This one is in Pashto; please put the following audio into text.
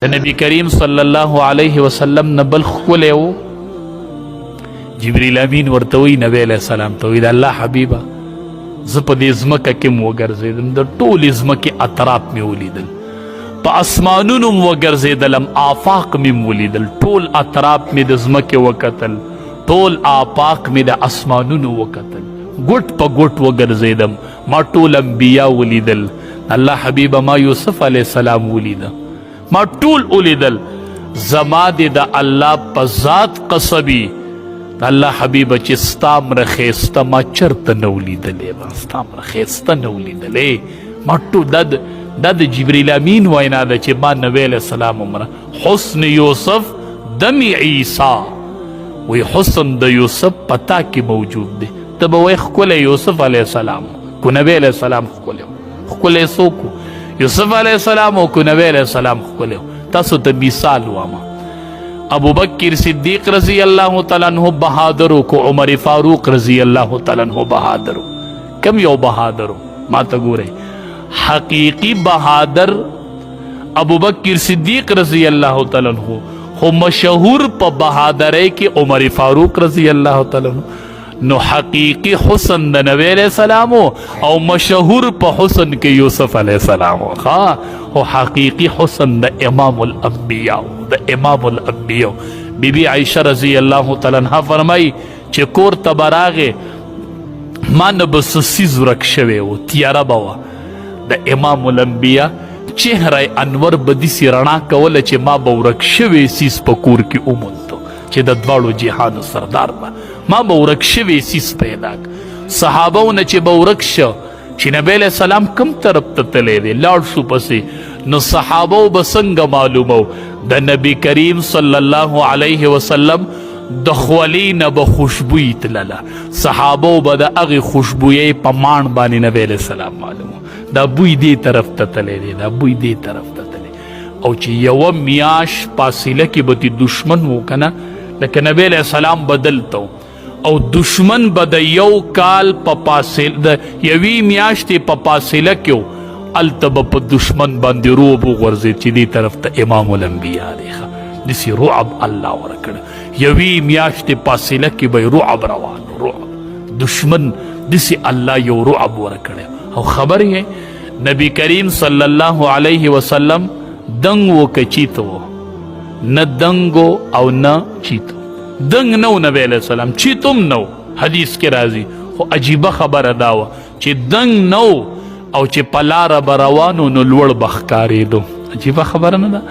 د نبی کریم صلی الله علیه وسلم نه بل ښکلی و جبریل امین ورته وی نبی علیه السلام ته وی د الله حبیبه زه په دې ځمکه کې م وګرځېدم د ټولې ځمکې اطراف مې ولیدل په اسمانونو م وګرځېدلم آفاق مې م ولیدل ټول اطراف مې د ځمکې وکتل ټول آفاق مې د اسمانونو وکتل ګوټ په ګوټ وګرځېدم ما ټول انبیا ولیدل الله حبیبه ما یوسف علیه السلام ولیده ما ټول ولیدل زما دې د الله په ذات قسمي الله حبیبه چې ستا مره ښایسته ما چرته نه ولیدلې به ستا مره ښایسته نه ولیدلې ما ټول دا د جبریل امین وینا ده چې ما نبی علیه السلام عمره حسن یوسف دم عیسی وی حسن د یوسف پتا کې موجود دی ته به وایې ښکلی یوسف علیه السلام کو نبی علیه السلام ښکلی څوک یوسف علیه السلام او کو نبی علیه السلام ښکلی تاسو ته مثال واما ابو بکر صدیق رضی الله تعالی عنہ بہادر کو عمر فاروق رضی الله تعالی عنہ بہادر کم یو بہادر ما ته ګورئ حقیقی بہادر ابو بکر صدیق رضی الله تعالی عنہ خو مشهور په بہادرۍ کې عمر فاروق رضی الله تعالی عنہ نو حقیقی حسن د نبی علیہ السلام او مشهور په حسن کې یوسف علیہ السلام او حقیقی حسن د امام الانبیاء د امام الانبیاء بی بی عائشہ رضی الله تعالی عنها فرمای چې کور ته براغه ما نه بس سیز ورک شوی و تیاره بوا د امام الانبیاء چهره انور بدیسی رڼا کوله چې ما به ورک شوی سیز په کور کې وموندو چې د دواړو جهانو سردار به ما به ورک شوی سیز پیدا صحابهونه چې به ورک شو چې نبی علیہ السلام کم طرف ته تللی دی لاړ شو پسې نو صحابو به څنګه معلومو د نبی کریم صلی الله علیه وسلم د خولي نه به خوشبویي تلله صحابو به د هغې خوشبویۍ په ماڼ باندې نبی علیہ السلام معلومو دا بوی دې طرف ته تللی دی دا بوی دې طرف ته تللی او چې یوه میاش فاصله کې به دې دشمن و که نه لکه نبی علیہ السلام بدلته او دشمن به د یو کال په فاصله د یوې میاشتې په فاصله کې هلته به په دشمن باندې روب وغورځېد چې دې طرف ته امام الانبیا دی داسې رعب الله ورکړه یوې میاشتې فاصله کې به رعب روان رعب دشمن داسې الله یو رعب ورکړی او خبر یې نبی کریم صلی الله علیه وسلم دنګ و که چیت و نه دنګو او نه چیتو دنګ نو نبی علیہ السلام چیتم نو حدیث کې راځي خو عجیبه خبره دا وه چې دنګ نو او چې په لاره به روانو نو لوړ به ښکارېدو عجیبه خبره نه ده